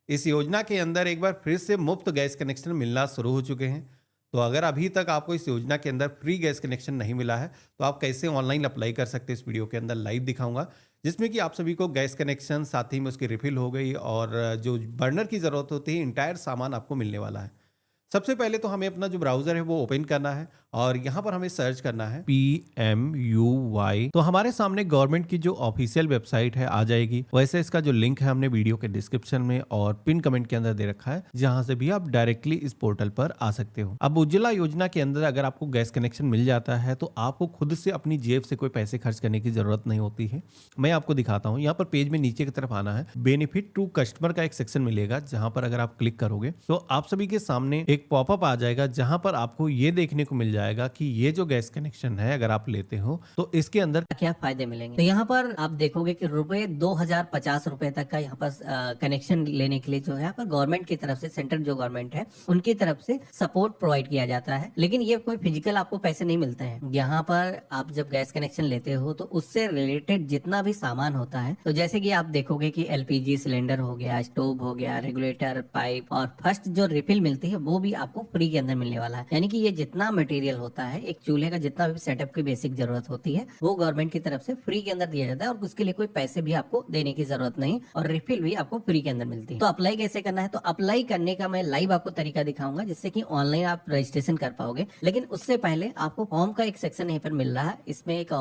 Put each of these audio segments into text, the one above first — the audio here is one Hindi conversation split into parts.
इस योजना के अंदर एक बार फिर से मुफ्त गैस कनेक्शन मिलना शुरू हो चुके हैं। तो अगर अभी तक आपको इस योजना के अंदर फ्री गैस कनेक्शन नहीं मिला है, तो आप कैसे ऑनलाइन अप्लाई कर सकते हैं, इस वीडियो के अंदर लाइव दिखाऊंगा। जिसमें कि आप सभी को गैस कनेक्शन, साथ ही में उसकी रिफिल हो गई और जो बर्नर की ज़रूरत होती है, इंटायर सामान आपको मिलने वाला है। सबसे पहले तो हमें अपना जो ब्राउज़र है वो ओपन करना है और यहाँ पर हमें सर्च करना है PMUY। तो हमारे सामने गवर्नमेंट की जो ऑफिशियल वेबसाइट है आ जाएगी। वैसे इसका जो लिंक है हमने वीडियो के डिस्क्रिप्शन में और पिन कमेंट के अंदर दे रखा है, जहाँ से भी आप डायरेक्टली इस पोर्टल पर आ सकते हो। अब उज्ज्वला योजना के अंदर अगर आपको गैस कनेक्शन मिल जाता है तो आपको खुद से अपनी जेब से कोई पैसे खर्च करने की जरूरत नहीं होती है। मैं आपको दिखाता हूँ। यहाँ पर पेज में नीचे की तरफ आना है, बेनिफिट टू कस्टमर का एक सेक्शन मिलेगा, जहाँ पर अगर आप क्लिक करोगे तो आप सभी के सामने एक पॉपअप आ जाएगा, जहां पर आपको ये देखने को मिल जाएगा कि ये जो गैस कनेक्शन है अगर आप लेते हो तो इसके अंदर क्या फायदे मिलेंगे। तो यहाँ पर आप देखोगे कि रुपए 2050 तक का यहाँ पर कनेक्शन लेने के लिए जो है यहाँ पर गवर्नमेंट की तरफ से, सेंट्रल जो गवर्नमेंट है उनकी तरफ से सपोर्ट प्रोवाइड किया जाता है। लेकिन ये कोई फिजिकल आपको पैसे नहीं मिलते हैं। यहाँ पर आप जब गैस कनेक्शन लेते हो तो उससे रिलेटेड जितना भी सामान होता है, तो जैसे कि आप देखोगे कि LPG सिलेंडर हो गया, स्टोव हो गया, रेगुलेटर, पाइप और फर्स्ट जो रिफिल मिलती है वो भी आपको फ्री के अंदर मिलने वाला है। यानी कि ये जितना मटेरियल होता है, एक चूल्हे का जितना भी सेटअप की बेसिक जरूरत होती है, वो गवर्नमेंट की तरफ से फ्री के अंदर दिया जाता है और उसके लिए कोई पैसे भी आपको देने की जरूरत नहीं और रिफिल भी आपको फ्री के अंदर मिलती है। तो अप्लाई कैसे करना है? तो अप्लाई करने का मैं लाइव आपको तरीका दिखाऊंगा, जिससे कि ऑनलाइन आप रजिस्ट्रेशन कर पाओगे। लेकिन उससे पहले आपको फॉर्म का एक सेक्शन यहाँ पर मिल रहा है। इसमें एक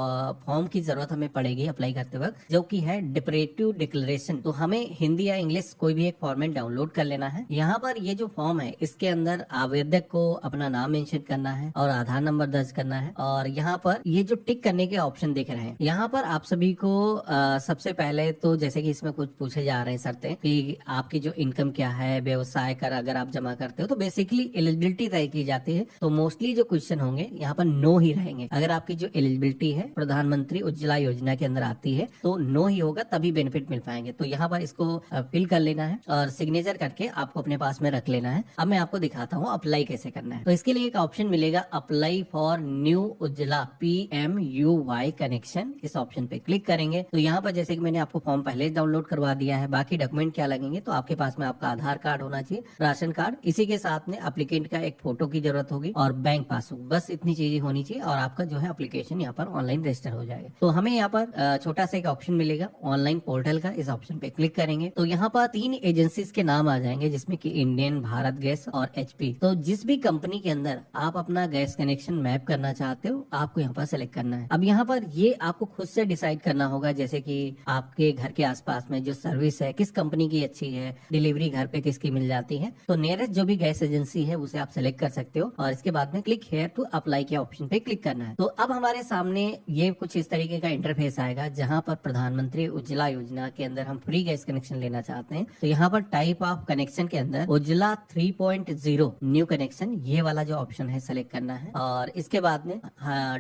फॉर्म की जरूरत हमें पड़ेगी अप्लाई करते वक्त, जो की है डिक्लेरेटिव डिक्लेरेशन। तो हमें हिंदी या इंग्लिश कोई भी एक फॉर्मेट डाउनलोड कर लेना है। यहाँ पर ये जो फॉर्म है, इसके अंदर आवेदक को अपना नाम मेंशन करना है और आधार नंबर दर्ज करना है। और यहाँ पर ये जो टिक करने के ऑप्शन दिख रहे हैं, यहाँ पर आप सभी को सबसे पहले तो जैसे कि इसमें कुछ पूछे जा रहे हैं शर्तें कि आपकी जो इनकम क्या है, व्यवसाय कर अगर आप जमा करते हो तो बेसिकली एलिजिबिलिटी तय की जाती है। तो मोस्टली जो क्वेश्चन होंगे यहाँ पर नो ही रहेंगे। अगर आपकी जो एलिजिबिलिटी है प्रधानमंत्री उज्ज्वला योजना के अंदर आती है तो नो ही होगा, तभी बेनिफिट मिल पाएंगे। तो यहाँ पर इसको फिल कर लेना है और सिग्नेचर करके आपको अपने पास में रख लेना है। अब मैं आपको दिखाता हूँ अप्लाई कैसे करना है। तो इसके लिए एक ऑप्शन मिलेगा, apply for new Ujjwala PMUY connection. इस ऑप्शन पे क्लिक करेंगे तो यहाँ पर जैसे कि मैंने आपको फॉर्म पहले डाउनलोड करवा दिया है। बाकी डॉक्यूमेंट क्या लगेंगे, तो आपके पास में आपका आधार कार्ड होना चाहिए, राशन कार्ड, इसी के साथ में एप्लीकेंट का एक फोटो की जरूरत होगी और बैंक पासबुक। बस इतनी चीजें होनी चाहिए और आपका जो है एप्लीकेशन यहाँ पर ऑनलाइन रजिस्टर हो जाएगा। तो हमें यहाँ पर छोटा सा एक ऑप्शन मिलेगा ऑनलाइन पोर्टल का। इस ऑप्शन पे क्लिक करेंगे तो यहाँ पर 3 एजेंसीज के नाम आ जाएंगे, जिसमें कि इंडियन, भारत गैस और HP। तो जिस भी कंपनी के अंदर आप अपना गैस कनेक्शन मैप करना चाहते हो, आपको यहाँ पर सेलेक्ट करना है। अब यहाँ पर ये आपको खुद से डिसाइड करना होगा, जैसे कि आपके घर के आसपास में जो सर्विस है किस कंपनी की अच्छी है, डिलीवरी घर पे किसकी मिल जाती है। तो नियरेस्ट जो भी गैस एजेंसी है उसे आप सेलेक्ट कर सकते हो और इसके बाद में क्लिक हेयर टू अप्लाई के ऑप्शन पे क्लिक करना है। तो अब हमारे सामने ये कुछ इस तरीके का इंटरफेस आएगा, जहाँ पर प्रधानमंत्री उज्ज्वला योजना के अंदर हम फ्री गैस कनेक्शन लेना चाहते हैं। तो यहाँ पर टाइप ऑफ कनेक्शन के अंदर उज्ज्वला 3.0 न्यू कनेक्शन, ये वाला जो ऑप्शन है सेलेक्ट करना है और इसके बाद में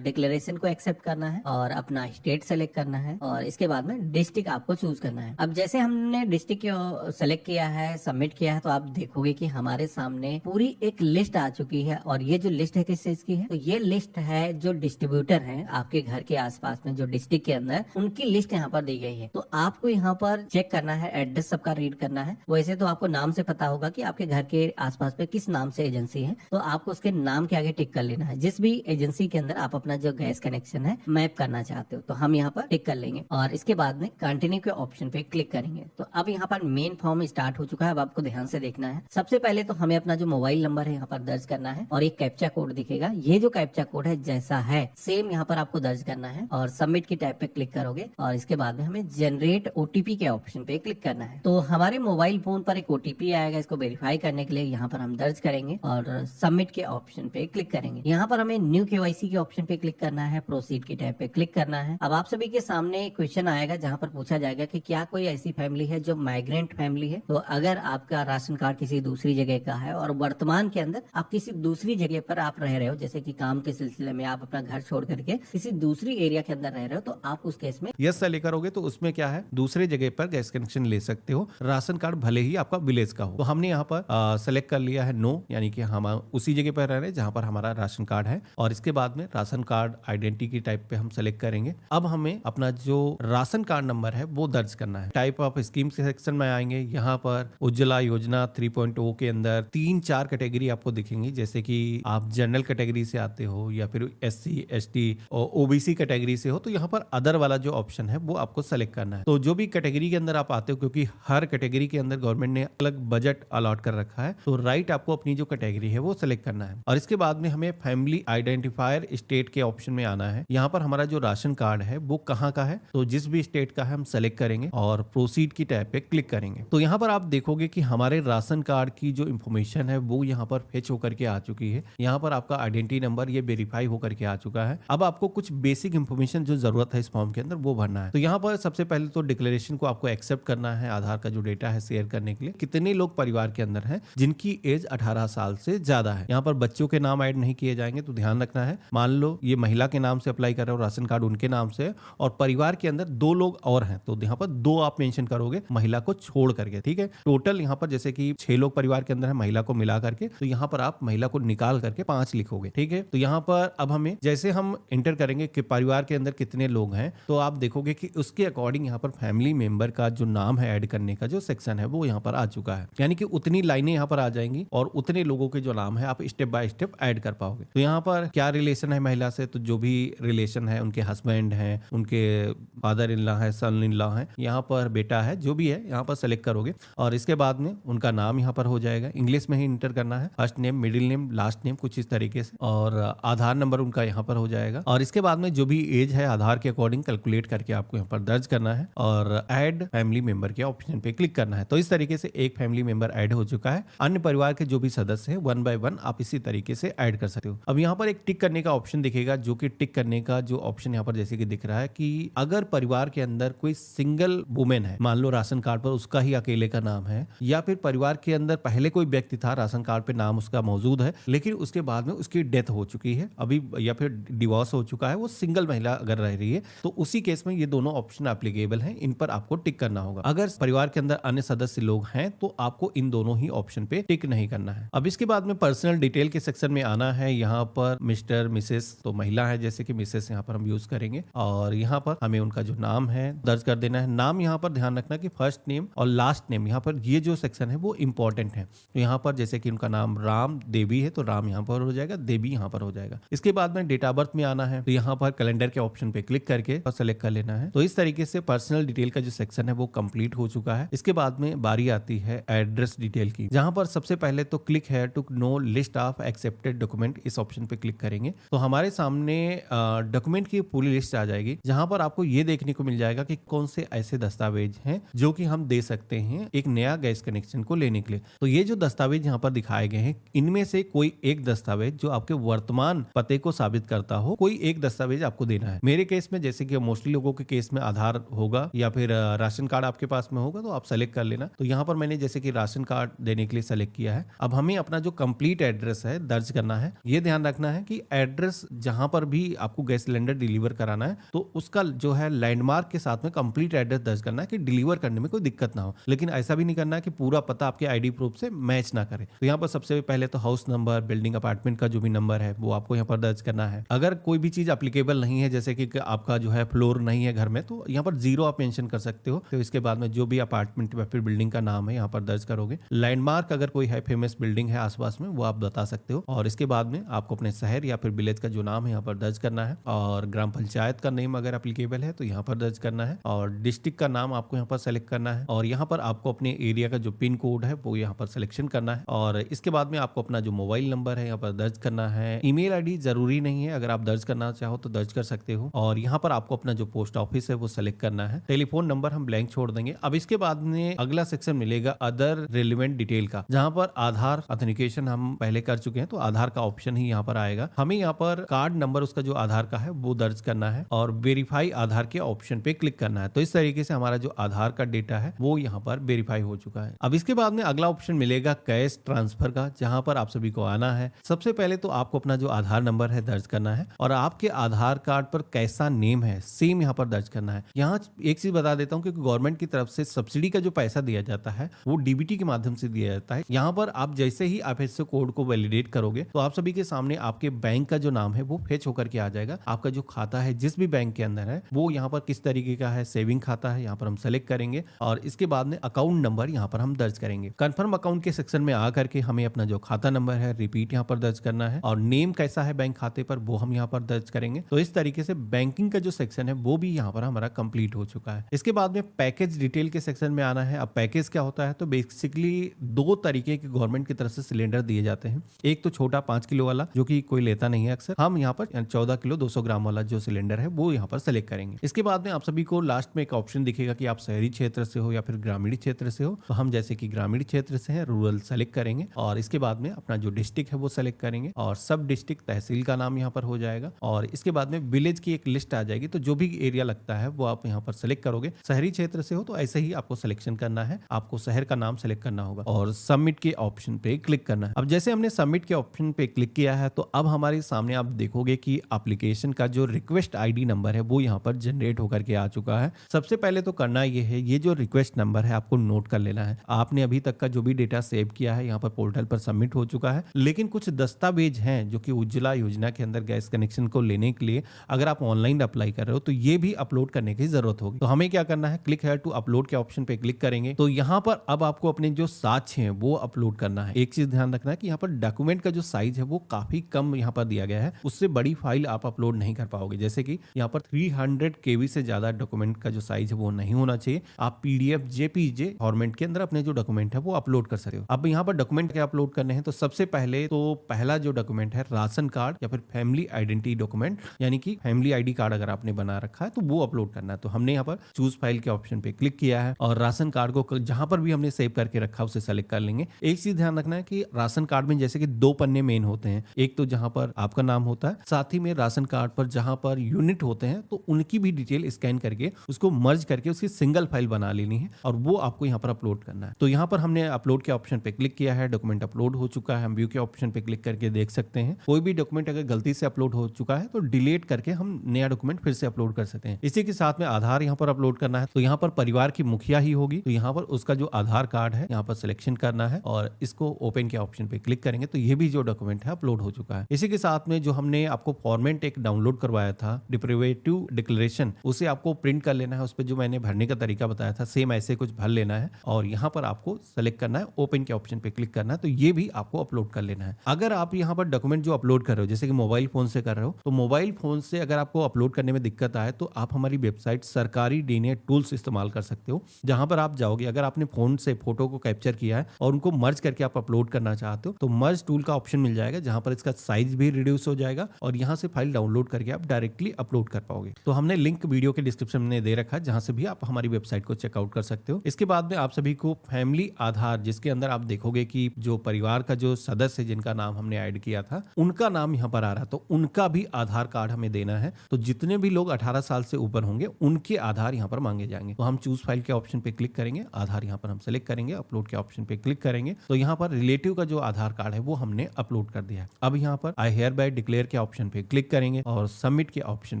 डिक्लेरेशन को एक्सेप्ट करना है और अपना स्टेट सेलेक्ट करना है और इसके बाद में डिस्ट्रिक्ट आपको चूज करना है। अब जैसे हमने डिस्ट्रिक्ट सेलेक्ट किया है, सबमिट किया है, तो आप देखोगे कि हमारे सामने पूरी एक लिस्ट आ चुकी है। और ये जो लिस्ट है किस चीज की है, तो ये लिस्ट है जो डिस्ट्रीब्यूटर है आपके घर के आसपास में, जो डिस्ट्रिक्ट के अंदर, उनकी लिस्ट यहाँ पर दी गई है। तो आपको यहाँ पर चेक करना है, एड्रेस सबका रीड करना है। वैसे तो आपको नाम से पता होगा कि आपके घर के आसपास पे किस नाम से एजेंसी है, तो आपको उसके नाम के आगे टिक कर लेना है। जिस भी एजेंसी के अंदर आप अपना जो गैस कनेक्शन है मैप करना चाहते हो, तो हम यहाँ पर टिक कर लेंगे और इसके बाद में कंटिन्यू के ऑप्शन पे क्लिक करेंगे। तो अब यहाँ पर मेन फॉर्म स्टार्ट हो चुका है। अब आपको ध्यान से देखना है। सबसे पहले तो हमें अपना जो मोबाइल नंबर है यहाँ पर दर्ज करना है और एक कैप्चा कोड दिखेगा। ये जो कैप्चा कोड है जैसा है सेम यहाँ पर आपको दर्ज करना है और सबमिट की टैब पे क्लिक करोगे और इसके बाद में हमें जनरेट OTP के ऑप्शन पे क्लिक करना है। तो हमारे मोबाइल फोन पर एक OTP आएगा, इसको वेरीफाई करने के लिए यहाँ पर हम दर्ज करेंगे और सबमिट के ऑप्शन पे क्लिक करेंगे। यहाँ पर हमें न्यू KYC के ऑप्शन पे क्लिक करना है, प्रोसीड की टैब पे क्लिक करना है। अब आप सभी के सामने क्वेश्चन आएगा, जहाँ पर पूछा जाएगा कि क्या कोई ऐसी फैमिली है जो माइग्रेंट फैमिली है। तो अगर आपका राशन कार्ड किसी दूसरी जगह का है और वर्तमान के अंदर आप किसी दूसरी जगह पर आप रह रहे हो, जैसे कि काम के सिलसिले में आप अपना घर छोड़ करके किसी दूसरी एरिया के अंदर रह रहे हो, तो आप उस केस में यस सेलेक्ट करोगे तो उसमें क्या है, दूसरे जगह पर गैस कनेक्शन ले सकते हो, राशन कार्ड भले ही आपका विलेज का हो। तो हमने यहाँ पर सेलेक्ट कर लिया है नो, यानी कि हम उसी जगह पर रह रहे हैं जहां पर हमारा राशन कार्ड है, और इसके बाद में राशन कार्ड आइडेंटिटी टाइप पे हम सेलेक्ट करेंगे। अब हमें अपना जो राशन कार्ड नंबर है वो दर्ज करना है। टाइप ऑफ स्कीम के सेक्शन में आएंगे, यहाँ पर उज्ज्वला योजना 3.0 के अंदर 3-4 कैटेगरी आपको दिखेंगी, जैसे कि आप जनरल कैटेगरी से आते हो या फिर SC ST और OBC कैटेगरी से हो, तो यहाँ पर अदर वाला जो ऑप्शन है वो आपको सेलेक्ट करना है। तो जो भी कैटेगरी के अंदर आप आते हो, क्योंकि हर कैटेगरी के अंदर गवर्नमेंट ने अलग बजट अलॉट कर रखा है, तो राइट आपको अपनी जो कैटेगरी है वो सेलेक्ट करना है। और इसके बाद में हमें फैमिली आइडेंटिफायर स्टेट के ऑप्शन में आना है। यहाँ पर हमारा जो राशन कार्ड है वो कहाँ का है, तो जिस भी स्टेट का है हम सेलेक्ट करेंगे और प्रोसीड की टैब पे क्लिक करेंगे। तो यहाँ पर आप देखोगे कि हमारे राशन कार्ड की जो इंफॉर्मेशन है वो यहाँ पर फेच होकर के आ चुकी है। यहाँ पर आपका आइडेंटिटी नंबर ये वेरीफाई होकर के आ चुका है। अब आपको कुछ बेसिक इंफॉर्मेशन जो जरूरत है इस फॉर्म के अंदर वो भरना है। तो यहाँ पर सबसे पहले तो डिक्लेरेशन को आपको एक्सेप्ट करना है, आधार का जो डेटा है शेयर करने के लिए। कितने लोग परिवार के अंदर हैं जिनकी एज 18 साल से ज्यादा है। यहाँ पर बच्चों के नाम ऐड नहीं किए जाएंगे, तो ध्यान रखना है। मान लो ये महिला के नाम से अप्लाई कर रहे हो, राशन कार्ड उनके नाम से, और परिवार के अंदर 2 लोग और हैं, तो यहाँ पर 2 आप मेंशन करोगे महिला को छोड़ करके, ठीक है। टोटल यहाँ पर जैसे कि 6 लोग परिवार के अंदर है महिला को मिला करके, तो यहाँ पर आप महिला को निकाल करके 5 लिखोगे, ठीक है। तो यहाँ पर अब हमें जैसे हम इंटर करेंगे कि परिवार के अंदर कितने लोग हैं, तो आप देखोगे कि उसके अकॉर्डिंग यहाँ पर फैमिली मेंबर का जो नाम है ऐड करने का जो सेक्शन है वो यहाँ पर आ चुका है। यानी कि उतनी लाइनें यहाँ पर आ जाएंगी और उतने लोगों के जो नाम है आप स्टेप बाय स्टेप ऐड कर पाओगे। तो यहाँ पर क्या रिलेशन है महिला से, तो जो भी रिलेशन है, उनके हस्बैंड हैं, उनके फादर इन लॉ है, सन इन लॉ है, यहाँ पर बेटा है, जो भी है यहाँ पर सेलेक्ट करोगे। और इसके बाद में उनका नाम यहाँ पर हो जाएगा, इंग्लिश में ही इंटर करना है, first name, middle name, last name, कुछ इस तरीके से। और आधार नंबर उनका यहाँ पर हो जाएगा। और इसके बाद में जो भी एज है आधार के अकॉर्डिंग कैलकुलेट करके आपको यहाँ पर दर्ज करना है और ऐड फैमिली मेंबर के ऑप्शन पे क्लिक करना है। तो इस तरीके से एक फैमिली मेंबर ऐड हो चुका है। अन्य परिवार के जो भी सदस्य है 1 बाय 1 आप इसी तरीके से ऐड कर सकते हो। अब यहाँ पर एक टिक करने का ऑप्शन दिखेगा, जो कि टिक करने का जो ऑप्शन यहाँ पर जैसे कि दिख रहा है कि अगर परिवार के अंदर कोई सिंगल वुमेन है, मान लो राशन कार्ड पर उसका ही अकेले का नाम है, या फिर परिवार के अंदर पहले कोई व्यक्ति था, राशन कार्ड पे नाम उसका मौजूद है, लेकिन उसके बाद में उसकी डेथ हो चुकी है अभी, या फिर डिवोर्स हो चुका है, वो सिंगल महिला अगर रह रही है, तो उसी केस में ये दोनों ऑप्शन एप्लीकेबल हैं, इन पर आपको टिक करना होगा। अगर परिवार के अंदर अन्य सदस्य लोग हैं तो आपको इन दोनों ही ऑप्शन पे टिक नहीं करना है। अब इसके बाद में पर्सनल डिटेल के सेक्शन में आना है। यहाँ पर मिस्टर, मिसेस, तो महिला है जैसे कि मिसेस यहाँ पर हम यूज करेंगे, और यहाँ पर हमें उनका जो नाम है दर्ज कर देना है। नाम यहाँ पर ध्यान रखना कि फर्स्ट नेम और लास्ट नेम, यहाँ पर ये जो सेक्शन है वो इंपॉर्टेंट है। तो यहाँ पर जैसे कि उनका नाम राम देवी है, तो राम यहाँ पर हो जाएगा, देवी यहाँ पर हो जाएगा। इसके बाद में डेट ऑफ बर्थ में आना है, तो यहाँ पर कैलेंडर के ऑप्शन पे क्लिक करके सेलेक्ट कर लेना है। तो इस तरीके से पर्सनल डिटेल का जो सेक्शन है वो कंप्लीट हो चुका है। इसके बाद में बारी आती है एड्रेस डिटेल की, जहां पर सबसे पहले तो क्लिक है to know list of accepted document, इस ऑप्शन पे क्लिक करेंगे तो हमारे सामने डॉक्यूमेंट की पूरी लिस्ट आ जाएगी, जहां पर आपको ये देखने को मिल जाएगा कि कौन से ऐसे दस्तावेज हैं जो कि हम दे सकते हैं एक नया गैस कनेक्शन को लेने के लिए। तो ये जो दस्तावेज यहाँ पर दिखाए गए हैं, इनमें से कोई एक दस्तावेज जो आपके वर्तमान पते को साबित करता हो, कोई एक दस्तावेज आपको देना है। मेरे केस में जैसे कि मोस्टली लोगों के केस में आधार होगा या फिर राशन कार्ड आपके पास में होगा, तो आप सेलेक्ट कर लेना। तो यहाँ पर मैंने जैसे कि राशन कार्ड देने के लिए सेलेक्ट किया है। अब हमें अपना जो कंप्लीट एड्रेस है दर्ज करना है। ये ध्यान रखना है कि एड्रेस जहां पर भी आपको गैस सिलेंडर डिलीवर कराना है, तो उसका जो है लैंडमार्क के साथ में कंप्लीट एड्रेस दर्ज करना है कि डिलीवर करने में कोई दिक्कत ना हो। लेकिन ऐसा भी नहीं करना है कि पूरा पता आपके आईडी प्रूफ से मैच ना करे। तो यहाँ पर सबसे पहले तो हाउस नंबर, बिल्डिंग, अपार्टमेंट का जो भी नंबर है वो आपको यहाँ पर दर्ज करना है। अगर कोई भी चीज एप्लीकेबल नहीं है, जैसे कि आपका जो है फ्लोर नहीं है घर में, तो यहाँ पर 0 आप मेंशन कर सकते हो। तो इसके बाद में जो भी अपार्टमेंट या फिर बिल्डिंग का नाम है यहाँ पर दर्ज करोगे। लैंडमार्क अगर कोई है, फेमस बिल्डिंग है आसपास में, वो आप बता सकते हो। और इसके बाद में आपको अपने शहर या फिर विलेज का जो नाम है यहाँ पर दर्ज करना है, और ग्राम पंचायत का नेम अगर एप्लीकेबल है तो यहाँ पर दर्ज करना है, और डिस्ट्रिक्ट का नाम आपको यहाँ पर सेलेक्ट करना है, और यहाँ पर आपको अपने एरिया का जो पिन कोड है वो यहाँ पर सिलेक्शन करना है। और इसके बाद में आपको अपना जो मोबाइल नंबर है यहाँ पर दर्ज करना है। ईमेल आईडी जरूरी नहीं है, अगर आप दर्ज करना चाहो तो दर्ज कर सकते हो। और यहाँ पर आपको अपना जो पोस्ट ऑफिस है वो सेलेक्ट करना है। टेलीफोन नंबर हम ब्लैंक छोड़ देंगे। अब इसके बाद में अगला सेक्शन मिलेगा अदर रिलेवेंट डिटेल का, जहां पर आधार ऑथेंटिकेशन हम पहले कर चुके हैं, तो आधार का ऑप्शन ही यहाँ पर आएगा। हमें यहाँ पर कार्ड नंबर उसका जो आधार का है वो दर्ज करना है, और वेरीफाई आधार के ऑप्शन पे क्लिक करना है। तो इस तरीके से हमारा जो आधार का डेटा है वो यहाँ पर वेरीफाई हो चुका है। अब इसके बाद में अगला ऑप्शन मिलेगा कैश ट्रांसफर का, जहां पर आप सभी को आना है। सबसे पहले तो आपको अपना जो आधार नंबर है दर्ज करना है, और आपके आधार कार्ड पर कैसा नेम है सेम यहाँ पर दर्ज करना है। यहाँ एक चीज बता देता हूँ कि गवर्नमेंट की तरफ से सब्सिडी का जो पैसा दिया जाता है वो डीबीटी के माध्यम से दिया जाता है। यहाँ पर आप जैसे ही आप ऐसे कोड को वैलिडेट करोगे तो आप सभी के सामने आपके बैंक का जो नाम है वो फेच होकर के आ जाएगा। आपका जो खाता है जिस भी बैंक के अंदर है वो यहाँ पर किस तरीके का है, सेविंग खाता है, यहाँ पर हम सेलेक्ट करेंगे और इसके बाद में अकाउंट नंबर यहाँ पर हम दर्ज करेंगे। कंफर्म अकाउंट के सेक्शन में आकर के हमें अपना जो खाता नंबर है रिपीट यहाँ पर दर्ज करना है और नेम कैसा है बैंक खाते पर वो हम यहाँ पर दर्ज करेंगे। तो इस तरीके से बैंकिंग का जो सेक्शन है वो भी यहाँ पर हमारा कंप्लीट हो चुका है। इसके बाद में पैकेज डिटेल के सेक्शन में आना है। अब पैकेज क्या होता है, तो बेसिकली दो तरीके के गवर्नमेंट की तरफ से सिलेंडर दिए जाते हैं। एक तो छोटा 5 किलो वाला जो कि कोई लेता नहीं है अक्सर, हम यहाँ पर 14 किलो 200 ग्राम वाला जो सिलेंडर है वो यहाँ पर सेलेक्ट करेंगे। इसके बाद में आप सभी को लास्ट में एक ऑप्शन दिखेगा कि आप शहरी क्षेत्र से हो या फिर ग्रामीण क्षेत्र से हो। तो हम जैसे कि ग्रामीण क्षेत्र से हैं, रूरल सेलेक्ट करेंगे और इसके बाद में अपना जो डिस्ट्रिक्ट है वो सेलेक्ट करेंगे और सब डिस्ट्रिक्ट तहसील का नाम यहाँ पर हो जाएगा और इसके बाद में विलेज की एक लिस्ट आ जाएगी। तो जो भी एरिया लगता है वो आप यहाँ पर सेलेक्ट करोगे। शहरी क्षेत्र से हो तो ऐसे ही आपको सिलेक्शन करना है, आपको शहर का नाम सेलेक्ट करना होगा और सबमिट के ऑप्शन पे क्लिक करना है। अब जैसे हमने सबमिट के ऑप्शन पे क्लिक किया है तो अब हमारे सामने आप देखोगे कि एप्लीकेशन का जो रिक्वेस्ट आईडी नंबर है वो यहाँ पर जनरेट होकर के आ चुका है। सबसे पहले तो करना ये है, ये जो रिक्वेस्ट नंबर है आपको नोट कर लेना है। आपने अभी तक का जो भी डेटा सेव किया है यहाँ पर पोर्टल पर सबमिट हो चुका है, लेकिन कुछ दस्तावेज हैं जो कि उज्ज्वला योजना के अंदर गैस कनेक्शन को लेने के लिए अगर आप ऑनलाइन अप्लाई कर रहे हो तो ये भी अपलोड करने की जरूरत होगी। तो हमें क्या करना है, क्लिक हेयर टू अपलोड के ऑप्शन पे क्लिक करेंगे तो यहाँ पर अब आपको अपने जो साक्ष्य हैं वो अपलोड करना है। एक चीज ध्यान रखना है कि यहाँ पर डॉक्यूमेंट का जो साइज है वो काफी कम यहाँ पर दिया गया है, उससे बड़ी फाइल आप अपलोड नहीं कर पाओगे। जैसे कि यहाँ पर 300 KB से ज्यादा डॉक्यूमेंट का जो साइज है वो नहीं होना चाहिए। आप PDF JPG फॉर्मेट के अंदर अपने जो डॉक्यूमेंट है वो अपलोड कर सकते हो। अब यहाँ पर डॉक्यूमेंट क्या अपलोड करने हैं, तो सबसे पहले तो पहला जो डॉक्यूमेंट है राशन कार्ड या फिर फैमिली आइडेंटिटी डॉक्यूमेंट, यानी कि फैमिली ID कार्ड अगर आपने बना रखा है तो वो अपलोड करना है। तो हमने यहाँ पर चूज फाइल के ऑप्शन पे क्लिक किया है और राशन कार्ड को जहां पर भी हमने सेव करके रखा उसे सेलेक्ट कर लेंगे। एक चीज ध्यान रखना है कि राशन कार्ड में जैसे कि 2 पन्ने मेन होते हैं, एक तो जहां पर आपका नाम होता है, साथ ही में राशन कार्ड पर जहां पर यूनिट होते हैं तो उनकी भी डिटेल स्कैन करके उसको मर्ज करके उसकी सिंगल फाइल बना लेनी है और वो आपको यहाँ पर अपलोड करना है। तो यहाँ पर हमने अपलोड के ऑप्शन पे क्लिक किया है, डॉक्यूमेंट अपलोड हो चुका है। हम व्यू के ऑप्शन पे क्लिक करके देख सकते हैं कोई भी डॉक्यूमेंट अगर गलती से अपलोड हो चुका है तो डिलीट करके हम नया डॉक्यूमेंट फिर से अपलोड कर सकते हैं। इसी के साथ में आधार यहाँ पर अपलोड करना है। तो यहाँ पर परिवार की मुखिया ही होगी, तो यहाँ पर उसका जो आधार कार्ड है यहाँ पर सिलेक्शन करना है और इसको ओपन के ऑप्शन पे क्लिक करेंगे तो ये भी जो डॉक्यूमेंट है अपलोड हो चुका है। इसी के साथ में जो हमने आपको फॉर्मेट एक डाउनलोड करवाया था डिप्रिवेटिव डिक्लेरेशन, उसे आपको प्रिंट कर लेना है। उस पर जो मैंने भरने का तरीका बताया था सेम ऐसे कुछ भर लेना है और यहाँ पर आपको सेलेक्ट करना है, ओपन के ऑप्शन पे क्लिक करना है तो ये भी आपको अपलोड कर लेना है। अगर आप यहाँ पर डॉक्यूमेंट जो अपलोड कर रहे हो जैसे कि मोबाइल फोन से कर रहे हो तो मोबाइल फोन से अगर आपको अपलोड करने में दिक्कत आए तो आप हमारी वेबसाइट सरकारी डीएनए टूल्स इस्तेमाल कर सकते हो, जहां पर आप जाओगे अगर आपने फोन से फोटो को कैप्चर किया है और उनको मर्ज करके आप अपलोड करना चाहते हो तो मर्ज टूल का ऑप्शन मिल जाएगा जहां पर इसका साइज भी रिड्यूस हो जाएगा और यहां से फाइल डाउनलोड करके आप डायरेक्टली अपलोड कर पाओगे। तो हमने लिंक वीडियो के डिस्क्रिप्शन में दे रखा है जहां से भी आप हमारी वेबसाइट को चेकआउट कर सकते हो। इसके बाद में आप सभी को फैमिली आधार, जिसके अंदर आप देखोगे कि जो परिवार का जो सदस्य जिनका नाम हमने ऐड किया था उनका नाम यहाँ पर आ रहा है तो उनका भी आधार कार्ड हमें देना है। तो जितने भी लोग 18 साल से ऊपर होंगे उनके आधार यहाँ पर मांगे जाएंगे। तो हम चूज फाइल के ऑप्शन पे क्लिक करेंगे, आधार यहाँ पर हम सेलेक्ट करेंगे, अपलोड के ऑप्शन पे क्लिक करेंगे तो यहाँ पर रिलेटिव का जो आधार कार्ड है वो हमने अपलोड कर दिया है। अब यहाँ पर आई हियर बाय डिक्लेयर के ऑप्शन पे क्लिक करेंगे और सबमिट के ऑप्शन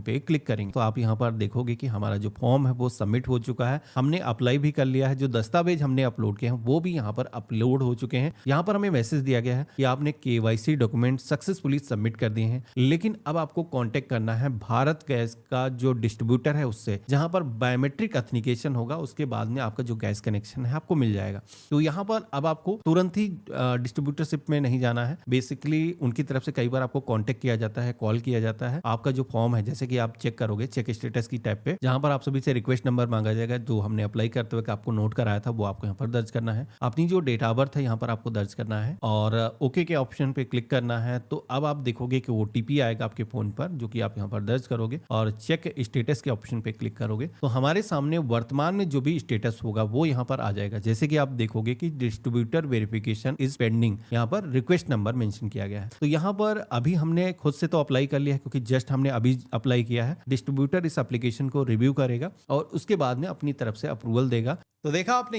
पे क्लिक करेंगे तो आप यहाँ पर देखोगे कि हमारा जो फॉर्म है वो सबमिट हो चुका है। हमने अप्लाई भी कर लिया है, जो दस्तावेज हमने अपलोड किए हैं वो भी यहाँ पर अपलोड हो चुके हैं। यहाँ पर हमें मैसेज दिया गया है कि आपने KYC डॉक्यूमेंट सक्सेसफुली सबमिट कर दिए हैं, लेकिन अब आपको कांटेक्ट करना है भारत गैस का जो डिस्ट्रीब्यूटर है उससे, जहां पर बायोमेट्रिक ऑथेंटिकेशन होगा उसके बाद में आपका जो गैस कनेक्शन है आपको मिल जाएगा। तो यहाँ पर अब आपको तुरंत ही डिस्ट्रीब्यूटरशिप में नहीं जाना है। बेसिकली उनकी तरफ से कई बार आपको कांटेक्ट किया जाता है, कॉल किया जाता है। आपका जो फॉर्म है जैसे कि आप चेक करोगे चेक स्टेटस की टैब पे, जहां पर आप सभी से रिक्वेस्ट नंबर मांगा जाएगा जो हमने अप्लाई करते हुए आपको नोट कराया था वो आपको यहाँ पर दर्ज करना है। अपनी जो डेट ऑफ बर्थ है यहाँ पर आपको दर्ज करना है और ओके के ऑप्शन पे क्लिक करना है। तो अब आप देखोगे कि OTP आएगा आपके फोन पर जो कि आप यहाँ पर दर्ज करोगे और चेक स्टेटस के ऑप्शन पे क्लिक करोगे तो हमारे सामने वर्तमान में जो भी स्टेटस होगा वो यहाँ पर आ जाएगा। जैसे कि आप देखोगे कि डिस्ट्रीब्यूटर वेरिफिकेशन इज पेंडिंग, यहाँ पर रिक्वेस्ट नंबर मेंशन किया गया है। तो यहाँ पर अभी हमने खुद से तो अप्लाई कर लिया है क्योंकि जस्ट हमने अभी अप्लाई किया है। डिस्ट्रीब्यूटर इस एप्लीकेशन को रिव्यू करेगा और उसके बाद में अपनी तरफ से अप्रूवल देगा। तो देखा आपने